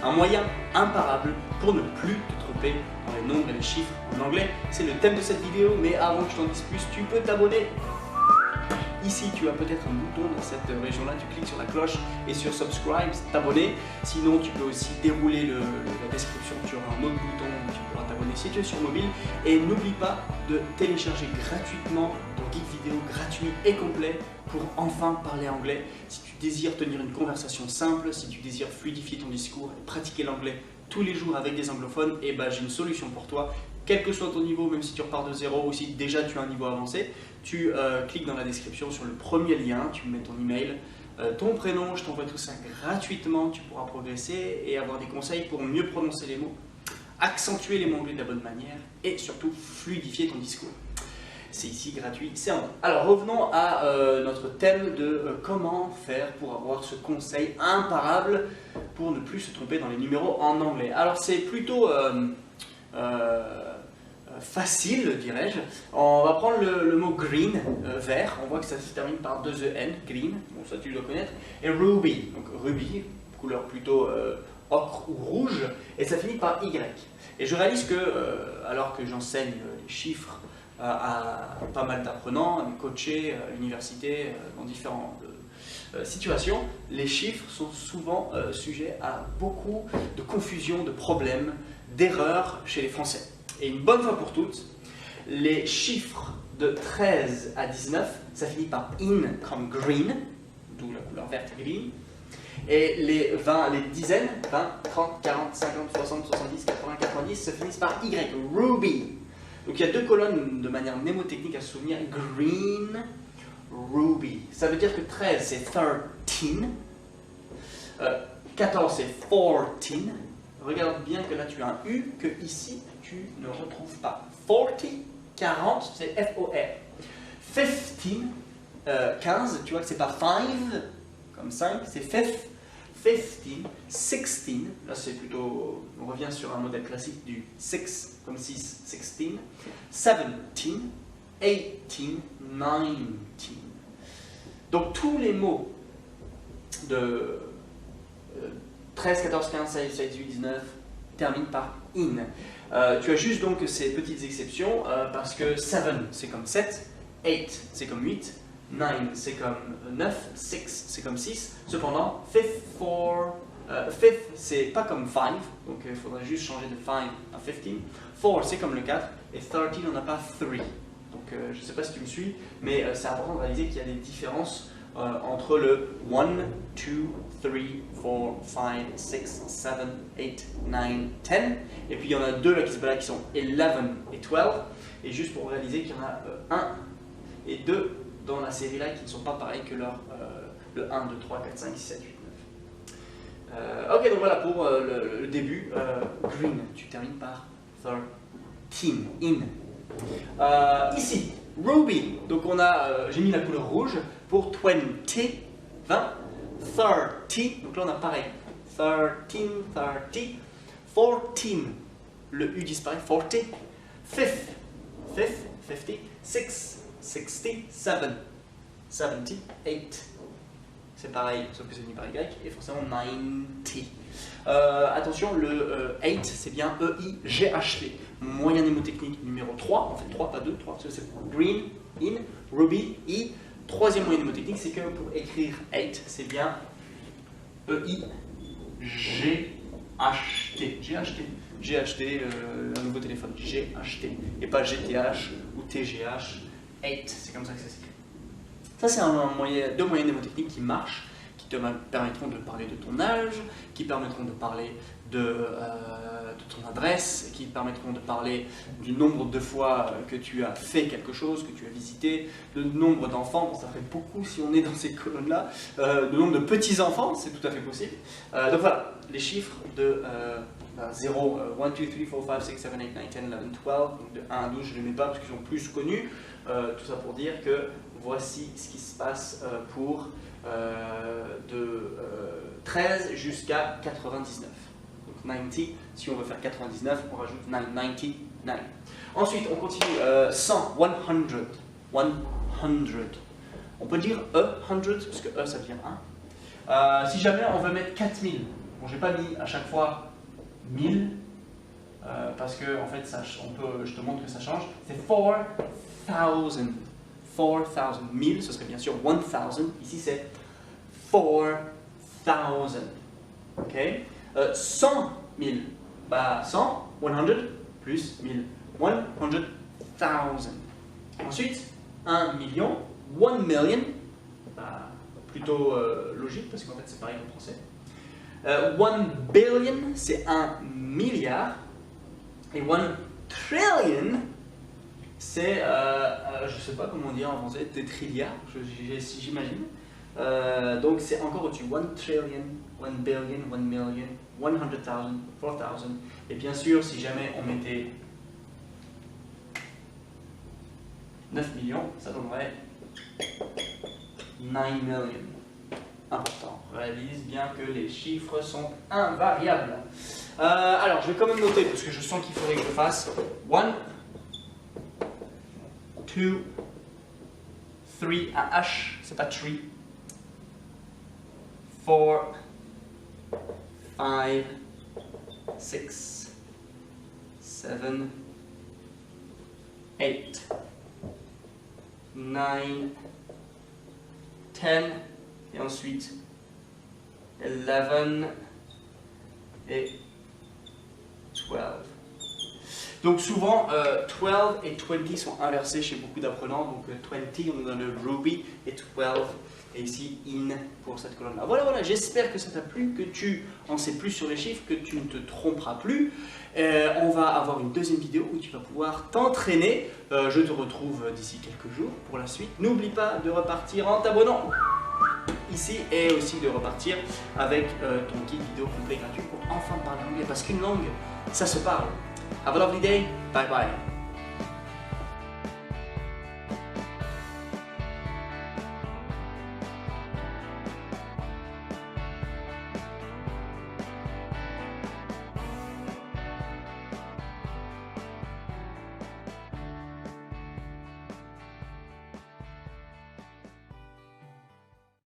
un moyen imparable pour ne plus te tromper dans les nombres et les chiffres en anglais. C'est le thème de cette vidéo, mais avant que je t'en dise plus, tu peux t'abonner. Ici, tu as peut-être un bouton dans cette région-là, tu cliques sur la cloche et sur Subscribe, t'abonner. Sinon, tu peux aussi dérouler la description, tu auras un autre bouton où tu pourras t'abonner si tu es sur mobile. Et n'oublie pas de télécharger gratuitement ton guide vidéo gratuit et complet pour enfin parler anglais. Si tu désires tenir une conversation simple, si tu désires fluidifier ton discours et pratiquer l'anglais tous les jours avec des anglophones, et ben j'ai une solution pour toi. Quel que soit ton niveau, même si tu repars de zéro ou si déjà tu as un niveau avancé, tu cliques dans la description sur le premier lien, tu mets ton email, ton prénom, je t'envoie tout ça gratuitement, tu pourras progresser et avoir des conseils pour mieux prononcer les mots, accentuer les mots anglais de la bonne manière et surtout fluidifier ton discours. C'est ici gratuit, c'est en ligne. Alors revenons à notre thème de comment faire pour avoir ce conseil imparable pour ne plus se tromper dans les numéros en anglais. Alors c'est plutôt facile, dirais-je. On va prendre le mot green, vert. On voit que ça se termine par 2 EN, green. Bon, ça tu dois connaître. Et ruby, donc rubis, couleur plutôt ocre ou rouge. Et ça finit par Y. Et je réalise que, alors que j'enseigne les chiffres à pas mal d'apprenants, à mes coachés, à l'université, dans différentes situations, les chiffres sont souvent sujets à beaucoup de confusion, de problèmes, d'erreurs chez les Français. Et une bonne fois pour toutes, les chiffres de 13 à 19, ça finit par in comme green, d'où la couleur verte et green. Et les dizaines, 20, 30, 40, 50, 60, 70, 80, 90, se finissent par Y, ruby. Donc il y a deux colonnes de manière mnémotechnique à se souvenir, green, ruby. Ça veut dire que 13 c'est 13, 14 c'est 14. Regarde bien que là tu as un U que ici tu ne retrouves pas. 40, 40 c'est F-O-R. 15, 15, tu vois que c'est pas 5 comme 5, c'est 15, 16, là c'est plutôt, on revient sur un modèle classique du 6 comme 6, 16, 17, 18, 19. Donc tous les mots de 13, 14, 15, 16, 17, 18, 19 terminent par in. Tu as juste donc ces petites exceptions parce que 7 c'est comme 7, 8 c'est comme 8, 9 c'est comme 9, 6 c'est comme 6. Cependant, 5 c'est pas comme 5, donc il faudrait juste changer de 5 à 15. 4 c'est comme le 4 et 13 on n'a pas 3. Donc je ne sais pas si tu me suis, mais c'est important de réaliser qu'il y a des différences entre le 1, 2, 3, 4, 5, 6, 7, 8, 9, 10. Et puis il y en a deux là qui se baladent qui sont 11 et 12. Et juste pour réaliser qu'il y en a 1 et 2 dans la série là qui ne sont pas pareils que le 1, 2, 3, 4, 5, 6, 7, 8, 9. Ok, donc voilà pour le début. Green, tu termines par 13, in. Ici, ruby, donc on a, j'ai mis la couleur rouge pour 20, 20, 30, donc là on a pareil, 13, 30, 14, le U disparaît, 40, 5, 50, 6, 60, 7, 78, c'est pareil, sauf que c'est mis par Y, et forcément 90. Attention, le 8 c'est bien E-I-G-H-T, moyen mnémotechnique numéro 3, en fait 3, pas 2, 3, c'est green, in, ruby, I. Troisième moyen mnémotechnique, c'est que pour écrire 8, c'est bien E-I-G-H-T. J'ai acheté un nouveau téléphone, j'ai acheté, et pas GTH ou TGH, 8, c'est comme ça que ça s'écrit. Ça, c'est deux moyens mnémotechniques qui marchent, qui te permettront de parler de ton âge, qui permettront de parler de ton adresse, qui te permettront de parler du nombre de fois que tu as fait quelque chose, que tu as visité, le nombre d'enfants, ça ferait beaucoup si on est dans ces colonnes-là, le nombre de petits-enfants, c'est tout à fait possible. Donc voilà, les chiffres de 0, 1, 2, 3, 4, 5, 6, 7, 8, 9, 10, 11, 12, donc de 1 à 12 je ne les mets pas parce qu'ils sont plus connus, tout ça pour dire que voici ce qui se passe pour de 13 jusqu'à 99. Donc 90, si on veut faire 99, on rajoute 99. Ensuite, on continue 100, 100. On peut dire 100, parce que E ça devient 1. Si jamais on veut mettre 4000, Bon, j'ai pas mis à chaque fois 1000 parce que en fait, je te montre que ça change. C'est 4000. 4000. 1000, ce serait bien sûr 1000. Ici, c'est 4000. Ok? 100 000. Bah, 100, 100 plus 1000. 100,000. Ensuite, 1 million. 1 million. Bah, plutôt logique parce qu'en fait, c'est pareil en français. 1 billion, c'est 1 milliard. Et 1 trillion, c'est, je ne sais pas comment dire en français, des trilliards, j'imagine. Donc c'est encore au-dessus. 1 trillion, 1 billion, 1 million, 100,000, 4,000. Et bien sûr, si jamais on mettait 9 millions, ça donnerait 9 million. Important. Réalise bien que les chiffres sont invariables. Alors, je vais quand même noter parce que je sens qu'il faudrait que je fasse 1, 2, 3, un H, c'est pas tree. 4, 5, 6, 7, 8, 9, 10, et ensuite 11 et 12. Donc souvent, 12 et 20 sont inversés chez beaucoup d'apprenants. Donc 20, on nous donne le Ruby, et 12, et ici in pour cette colonne-là. Voilà, j'espère que ça t'a plu, que tu en sais plus sur les chiffres, que tu ne te tromperas plus. On va avoir une deuxième vidéo où tu vas pouvoir t'entraîner. Je te retrouve d'ici quelques jours pour la suite. N'oublie pas de repartir en t'abonnant ici et aussi de repartir avec ton guide vidéo complet gratuit pour enfin parler anglais parce qu'une langue, ça se parle. Have a lovely day. Bye bye.